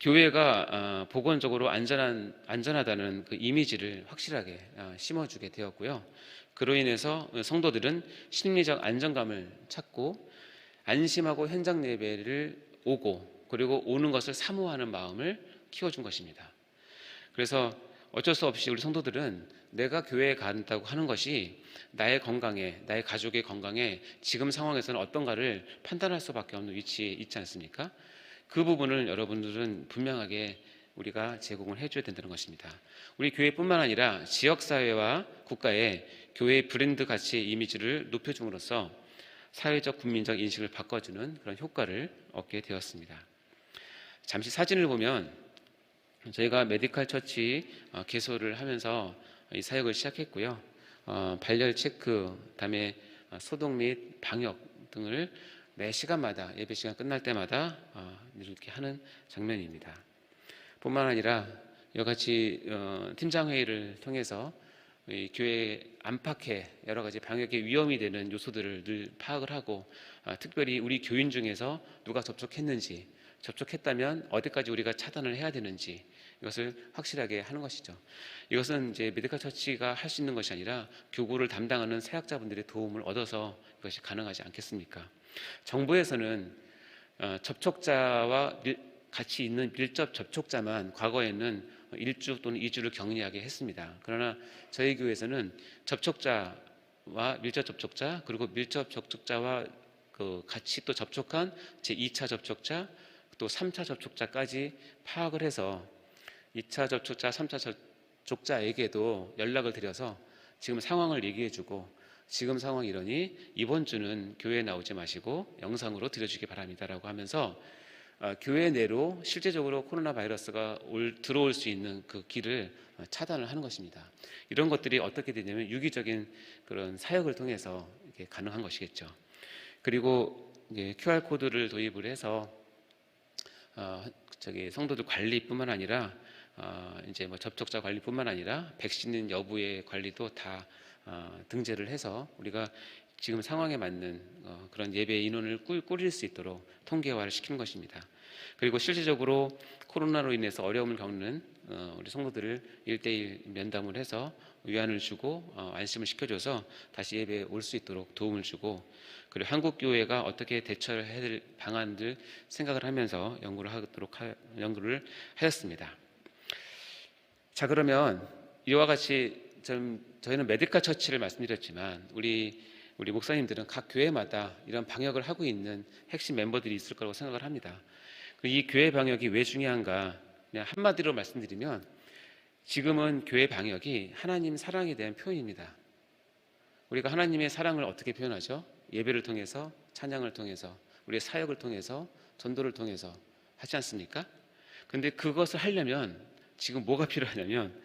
교회가 보건적으로 안전하다는 그 이미지를 확실하게 심어주게 되었고요. 그로 인해서 성도들은 심리적 안정감을 찾고 안심하고 현장 예배를 오고, 그리고 오는 것을 사모하는 마음을 키워준 것입니다. 그래서 어쩔 수 없이 우리 성도들은 내가 교회에 간다고 하는 것이 나의 건강에, 나의 가족의 건강에 지금 상황에서는 어떤가를 판단할 수밖에 없는 위치에 있지 않습니까? 그 부분을 여러분들은 분명하게 우리가 제공을 해줘야 된다는 것입니다. 우리 교회뿐만 아니라 지역사회와 국가의 교회의 브랜드 가치의 이미지를 높여줌으로써 사회적 국민적 인식을 바꿔주는 그런 효과를 얻게 되었습니다. 잠시 사진을 보면, 저희가 메디컬 처치 개소를 하면서 이 사역을 시작했고요. 발열 체크, 그다음에 소독 및 방역 등을 매 시간마다, 예배 시간 끝날 때마다 이렇게 하는 장면입니다. 뿐만 아니라 이같이 팀장 회의를 통해서 이 교회 안팎에 여러 가지 방역에 위험이 되는 요소들을 늘 파악을 하고, 특별히 우리 교인 중에서 누가 접촉했는지, 접촉했다면 어디까지 우리가 차단을 해야 되는지, 이것을 확실하게 하는 것이죠. 이것은 이제 메디컬 처치가 할 수 있는 것이 아니라 교구를 담당하는 사역자분들의 도움을 얻어서 이것이 가능하지 않겠습니까? 정부에서는 접촉자와 같이 있는 밀접 접촉자만 과거에는 1주 또는 2주를 격리하게 했습니다. 그러나 저희 교회에서는 접촉자와 밀접 접촉자, 그리고 밀접 접촉자와 같이 또 접촉한 제2차 접촉자, 또 3차 접촉자까지 파악을 해서 2차 접촉자, 3차 접촉자에게도 연락을 드려서 지금 상황을 얘기해주고, 지금 상황이 이러니 이번 주는 교회에 나오지 마시고 영상으로 드려주기 바랍니다라고 하면서 교회 내로 실제적으로 코로나 바이러스가 들어올 수 있는 그 길을 차단을 하는 것입니다. 이런 것들이 어떻게 되냐면 유기적인 그런 사역을 통해서 이게 가능한 것이겠죠. 그리고 이제 QR 코드를 도입을 해서 성도들 관리뿐만 아니라 이제 뭐 접촉자 관리뿐만 아니라 백신 여부의 관리도 다 등재를 해서 우리가 지금 상황에 맞는 그런 예배 인원을 꾸릴 수 있도록 통계화를 시키는 것입니다. 그리고 실질적으로 코로나로 인해서 어려움을 겪는 우리 성도들을 1대1 면담을 해서 위안을 주고 안심을 시켜줘서 다시 예배에 올 수 있도록 도움을 주고, 그리고 한국교회가 어떻게 대처를 해야 될 방안들 생각을 하면서 연구를 하였습니다. 자, 그러면 이와 같이 저희는 메디컬 처치를 말씀드렸지만 우리 목사님들은 각 교회마다 이런 방역을 하고 있는 핵심 멤버들이 있을 거라고 생각을 합니다. 이 교회 방역이 왜 중요한가, 그냥 한마디로 말씀드리면 지금은 교회 방역이 하나님 사랑에 대한 표현입니다. 우리가 하나님의 사랑을 어떻게 표현하죠? 예배를 통해서, 찬양을 통해서, 우리의 사역을 통해서, 전도를 통해서 하지 않습니까? 근데 그것을 하려면 지금 뭐가 필요하냐면,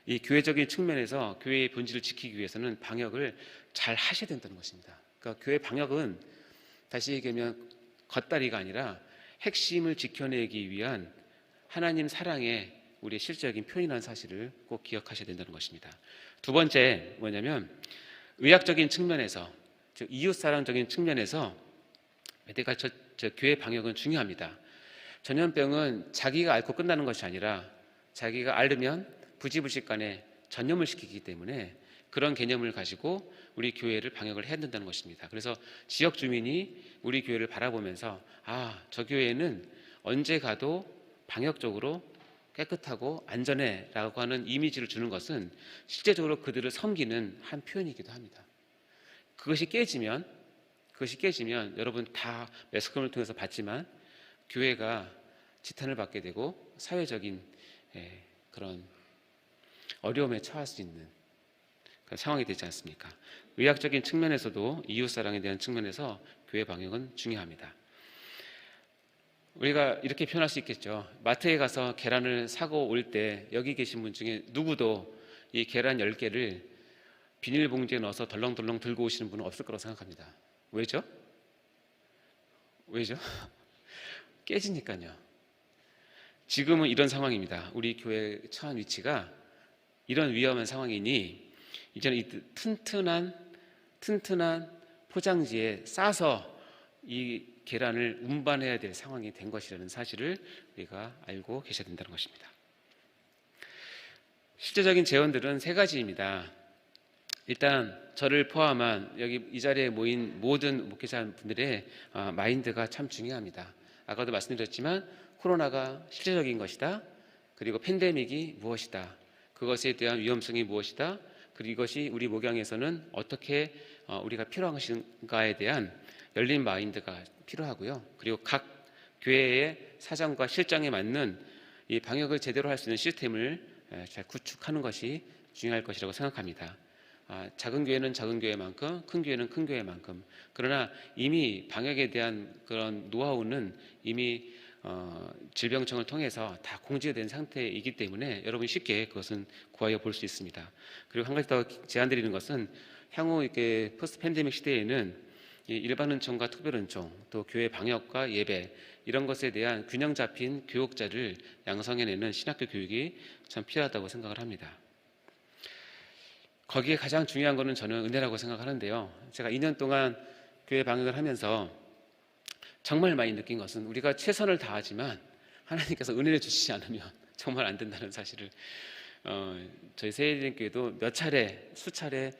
이 교회적인 측면에서 교회의 본질을 지키기 위해서는 방역을 잘 하셔야 된다는 것입니다. 그러니까 교회 방역은 다시 얘기하면 겉다리가 아니라 핵심을 지켜내기 위한 하나님 사랑의 우리의 실질적인 표현이라는 사실을 꼭 기억하셔야 된다는 것입니다. 두 번째 뭐냐면, 의학적인 측면에서, 즉 이웃사랑적인 측면에서 메디컬 교회 방역은 중요합니다. 전염병은 자기가 앓고 끝나는 것이 아니라 자기가 앓으면 부지불식간에 전염을 시키기 때문에 그런 개념을 가지고 우리 교회를 방역을 해야 된다는 것입니다. 그래서 지역 주민이 우리 교회를 바라보면서 저 교회는 언제 가도 방역적으로 깨끗하고 안전해 라고 하는 이미지를 주는 것은 실제적으로 그들을 섬기는 한 표현이기도 합니다. 그것이 깨지면 여러분 다 매스컴을 통해서 봤지만 교회가 지탄을 받게 되고 사회적인 그런 어려움에 처할 수 있는 그런 상황이 되지 않습니까? 의학적인 측면에서도 이웃사랑에 대한 측면에서 교회 방역은 중요합니다. 우리가 이렇게 표현할 수 있겠죠. 마트에 가서 계란을 사고 올 때 여기 계신 분 중에 누구도 이 계란 10개를 비닐봉지에 넣어서 덜렁덜렁 들고 오시는 분은 없을 거라고 생각합니다. 왜죠? 깨지니까요. 지금은 이런 상황입니다. 우리 교회 처한 위치가 이런 위험한 상황이니 이제는 이 튼튼한 포장지에 싸서 이 계란을 운반해야 될 상황이 된 것이라는 사실을 우리가 알고 계셔야 된다는 것입니다. 실제적인 제언들은 3가지입니다. 일단 저를 포함한 여기 이 자리에 모인 모든 목회자분들의 마인드가 참 중요합니다. 아까도 말씀드렸지만 코로나가 실제적인 것이다. 그리고 팬데믹이 무엇이다. 그것에 대한 위험성이 무엇이다. 그리고 이것이 우리 목양에서는 어떻게 우리가 필요한 것인가에 대한 열린 마인드가 필요하고요. 그리고 각 교회의 사정과 실정에 맞는 이 방역을 제대로 할 수 있는 시스템을 잘 구축하는 것이 중요할 것이라고 생각합니다. 작은 교회는 작은 교회만큼, 큰 교회는 큰 교회만큼. 그러나 이미 방역에 대한 그런 노하우는 이미 질병청을 통해서 다 공지된 상태이기 때문에 여러분이 쉽게 그것은 구하여 볼 수 있습니다. 그리고 한 가지 더 제안드리는 것은 향후 이렇게 포스트 팬데믹 시대에는 일반 은총과 특별 은총, 또 교회 방역과 예배 이런 것에 대한 균형 잡힌 교육자를 양성해내는 신학교 교육이 참 필요하다고 생각을 합니다. 거기에 가장 중요한 것은 저는 은혜라고 생각하는데요. 제가 2년 동안 교회 방역을 하면서 정말 많이 느낀 것은 우리가 최선을 다하지만 하나님께서 은혜를 주시지 않으면 정말 안 된다는 사실을 저희 세일교회도 수차례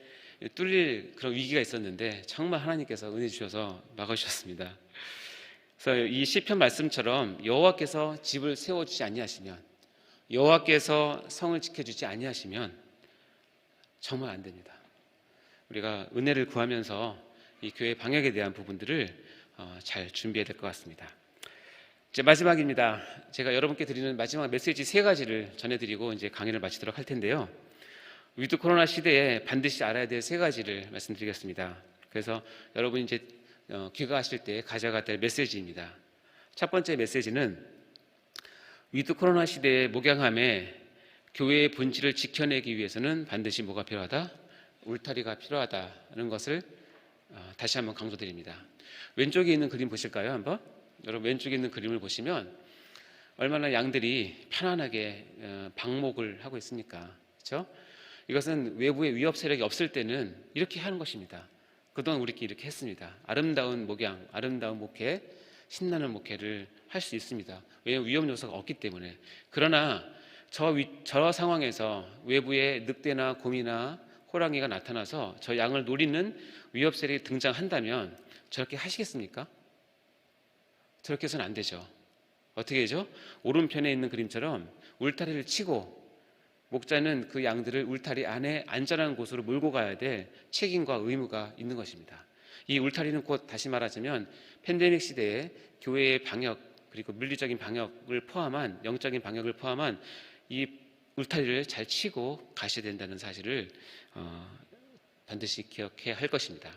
뚫릴 그런 위기가 있었는데 정말 하나님께서 은혜 주셔서 막아주셨습니다. 그래서 이 시편 말씀처럼 여호와께서 집을 세워주지 아니하시면, 여호와께서 성을 지켜주지 아니하시면 정말 안 됩니다. 우리가 은혜를 구하면서 이 교회 방역에 대한 부분들을 잘 준비해야 될 것 같습니다. 이제 마지막입니다. 제가 여러분께 드리는 마지막 메시지 3가지를 전해드리고 이제 강의를 마치도록 할 텐데요. 위드 코로나 시대에 반드시 알아야 될 3가지를 말씀드리겠습니다. 그래서 여러분이 이제 귀가하실 때 가져가야 될 메시지입니다. 첫 번째 메시지는 위드 코로나 시대의 목양함에 교회의 본질을 지켜내기 위해서는 반드시 뭐가 필요하다? 울타리가 필요하다는 것을 다시 한번 강조드립니다. 왼쪽에 있는 그림 보실까요? 한번? 여러분 왼쪽에 있는 그림을 보시면 얼마나 양들이 편안하게 방목을 하고 있습니까? 그렇죠? 이것은 외부의 위협 세력이 없을 때는 이렇게 하는 것입니다. 그동안 우리끼리 이렇게 했습니다. 아름다운 목양, 아름다운 목회, 신나는 목회를 할 수 있습니다. 왜냐하면 위험 요소가 없기 때문에. 그러나 저 상황에서 외부의 늑대나 곰이나 호랑이가 나타나서 저 양을 노리는 위협 세력이 등장한다면 저렇게 하시겠습니까? 저렇게 해서는 안 되죠. 어떻게 되죠? 오른편에 있는 그림처럼 울타리를 치고 목자는 그 양들을 울타리 안에 안전한 곳으로 몰고 가야 될 책임과 의무가 있는 것입니다. 이 울타리는 곧 다시 말하자면 팬데믹 시대에 교회의 방역 그리고 물리적인 방역을 포함한 영적인 방역을 포함한 이 울타리를 잘 치고 가셔야 된다는 사실을 반드시 기억해야 할 것입니다.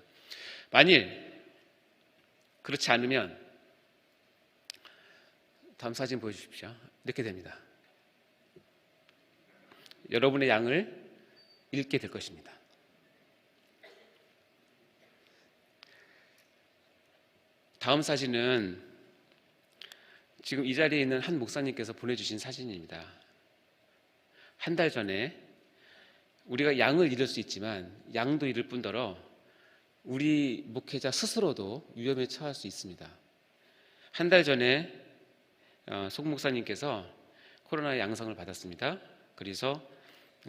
만일 그렇지 않으면 다음 사진 보여주십시오. 이렇게 됩니다. 여러분의 양을 잃게 될 것입니다. 다음 사진은 지금 이 자리에 있는 한 목사님께서 보내주신 사진입니다. 한 달 전에 우리가 양을 잃을 수 있지만 양도 잃을 뿐더러 우리 목회자 스스로도 위험에 처할 수 있습니다. 한 달 전에 송 목사님께서 코로나 양성을 받았습니다. 그래서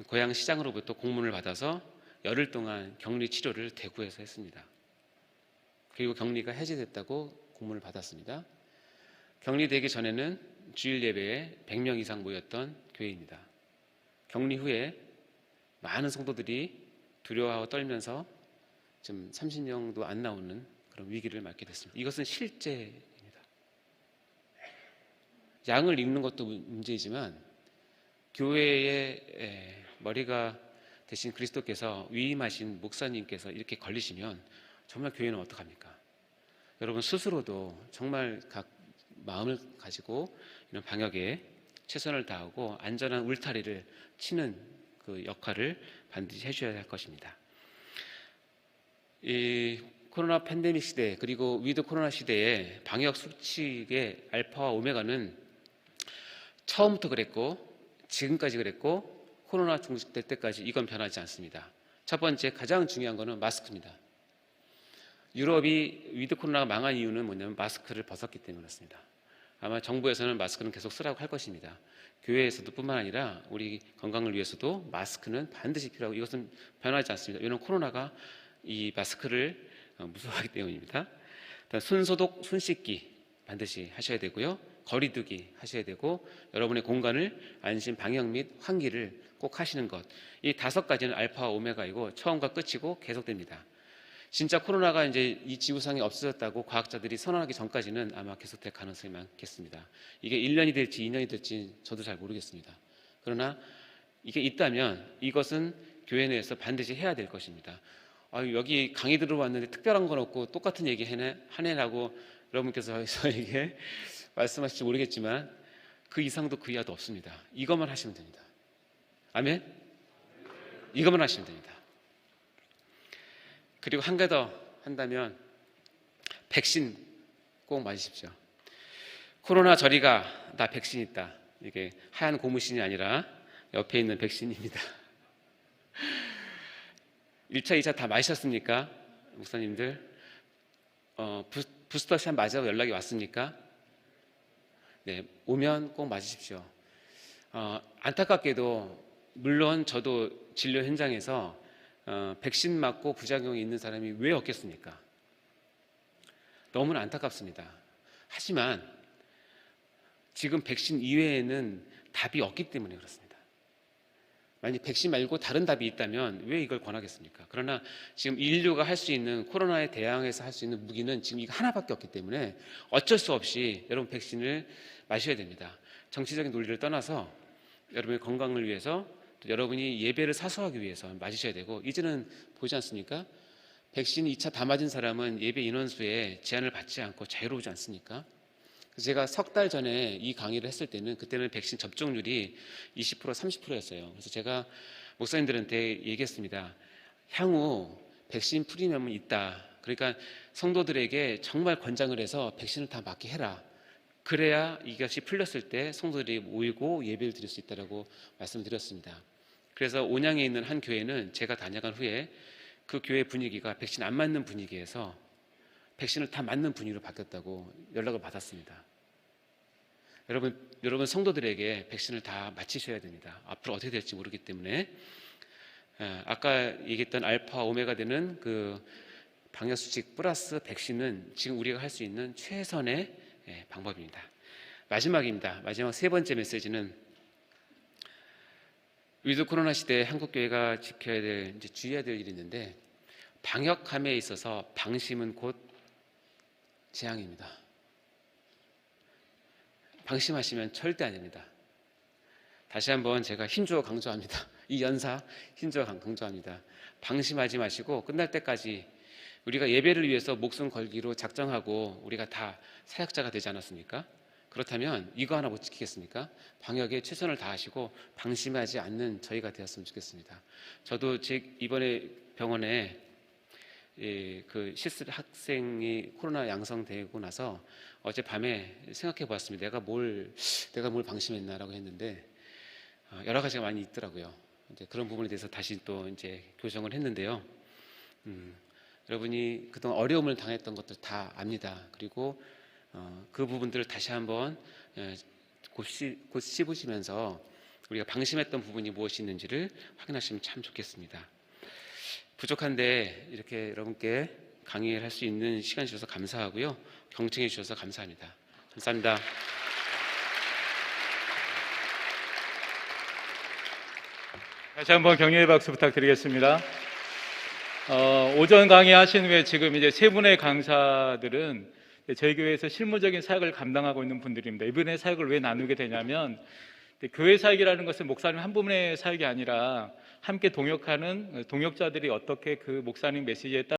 고향 시장으로부터 공문을 받아서 열흘 동안 격리 치료를 대구에서 했습니다. 그리고 격리가 해제됐다고 공문을 받았습니다. 격리되기 전에는 주일 예배에 100명 이상 모였던 교회입니다. 격리 후에 많은 성도들이 두려워하고 떨면서 좀 30명도 안 나오는 그런 위기를 맞게 됐습니다. 이것은 실제입니다. 양을 입는 것도 문제이지만 교회의 머리가 되신 그리스도께서 위임하신 목사님께서 이렇게 걸리시면 정말 교회는 어떡합니까? 여러분 스스로도 정말 각 마음을 가지고 이런 방역에 최선을 다하고 안전한 울타리를 치는 그 역할을 반드시 해줘야 할 것입니다. 이 코로나 팬데믹 시대 그리고 위드 코로나 시대의 방역 수칙의 알파와 오메가는 처음부터 그랬고 지금까지 그랬고 코로나 종식될 때까지 이건 변하지 않습니다. 첫 번째 가장 중요한 것은 마스크입니다. 유럽이 위드 코로나가 망한 이유는 뭐냐면 마스크를 벗었기 때문에 그렇습니다. 아마 정부에서는 마스크는 계속 쓰라고 할 것입니다. 교회에서도 뿐만 아니라 우리 건강을 위해서도 마스크는 반드시 필요하고 이것은 변하지 않습니다. 왜냐하면 코로나가 이 마스크를 무서워하기 때문입니다. 손 소독, 손 씻기 반드시 하셔야 되고요. 거리 두기 하셔야 되고 여러분의 공간을 안심 방역 및 환기를 꼭 하시는 것. 이 5가지는 알파와 오메가이고 처음과 끝이고 계속됩니다. 진짜 코로나가 이제 이 지구상에 없어졌다고 과학자들이 선언하기 전까지는 아마 계속될 가능성이 많겠습니다. 이게 1년이 될지 2년이 될지 저도 잘 모르겠습니다. 그러나 이게 있다면 이것은 교회 내에서 반드시 해야 될 것입니다. 여기 강의 들어왔는데 특별한 건 없고 똑같은 얘기 하네라고 여러분께서 저에게 말씀하실지 모르겠지만 그 이상도 그 이하도 없습니다. 이것만 하시면 됩니다. 아멘? 이것만 하시면 됩니다. 그리고 한 개 더 한다면 백신 꼭 맞으십시오. 코로나 저리가 나 백신 있다. 이게 하얀 고무신이 아니라 옆에 있는 백신입니다. 1차, 2차 다 맞으셨습니까? 목사님들 부스터샷 맞으라고 연락이 왔습니까? 네, 오면 꼭 맞으십시오. 안타깝게도 물론 저도 진료 현장에서 백신 맞고 부작용이 있는 사람이 왜 없겠습니까? 너무나 안타깝습니다. 하지만 지금 백신 이외에는 답이 없기 때문에 그렇습니다. 만약 백신 말고 다른 답이 있다면 왜 이걸 권하겠습니까? 그러나 지금 인류가 할 수 있는 코로나에 대항해서 할 수 있는 무기는 지금 이거 하나밖에 없기 때문에 어쩔 수 없이 여러분 백신을 맞으셔야 됩니다. 정치적인 논리를 떠나서 여러분의 건강을 위해서 또 여러분이 예배를 사수하기 위해서 맞으셔야 되고 이제는 보지 않습니까? 백신 2차 다 맞은 사람은 예배 인원수에 제한을 받지 않고 자유로우지 않습니까? 제가 3달 전에 이 강의를 했을 때는 그때는 백신 접종률이 20% 30%였어요. 그래서 제가 목사님들한테 얘기했습니다. 향후 백신 프리미엄은 있다. 그러니까 성도들에게 정말 권장을 해서 백신을 다 맞게 해라. 그래야 이것이 풀렸을 때 성도들이 모이고 예배를 드릴 수 있다고 말씀드렸습니다. 그래서 온양에 있는 한 교회는 제가 다녀간 후에 그 교회 분위기가 백신 안 맞는 분위기에서 백신을 다 맞는 분위기로 바뀌었다고 연락을 받았습니다. 여러분 성도들에게 백신을 다 맞히셔야 됩니다. 앞으로 어떻게 될지 모르기 때문에 아까 얘기했던 알파 오메가 되는 그 방역수칙 플러스 백신은 지금 우리가 할 수 있는 최선의 방법입니다. 마지막입니다. 마지막 3번째 메시지는 위드 코로나 시대에 한국교회가 지켜야 될, 이제 주의해야 될 일이 있는데 방역함에 있어서 방심은 곧 재앙입니다. 방심하시면 절대 안 됩니다. 다시 한번 제가 힘주어 강조합니다. 이 연사 힘주어 강조합니다. 방심하지 마시고 끝날 때까지 우리가 예배를 위해서 목숨 걸기로 작정하고 우리가 다 사역자가 되지 않았습니까? 그렇다면 이거 하나 못 지키겠습니까? 방역에 최선을 다하시고 방심하지 않는 저희가 되었으면 좋겠습니다. 저도 이번에 병원에 그 실습 학생이 코로나 양성되고 나서 어젯밤에 생각해 보았습니다. 내가 뭘 방심했나라고 했는데 여러 가지가 많이 있더라고요. 이제 그런 부분에 대해서 다시 또 이제 교정을 했는데요. 여러분이 그동안 어려움을 당했던 것들 다 압니다. 그리고 그 부분들을 다시 한번 곧 씹으시면서 우리가 방심했던 부분이 무엇이 있는지를 확인하시면 참 좋겠습니다. 부족한데 이렇게 여러분께 강의를 할 수 있는 시간 주셔서 감사하고요. 경청해 주셔서 감사합니다. 감사합니다. 다시 한번 격려의 박수 부탁드리겠습니다. 오전 강의하신 후에 지금 이제 세 분의 강사들은 저희 교회에서 실무적인 사역을 감당하고 있는 분들입니다. 이분의 사역을 왜 나누게 되냐면 교회 사역이라는 것은 목사님 한 분의 사역이 아니라 함께 동역하는 동역자들이 어떻게 그 목사님 메시지에 따라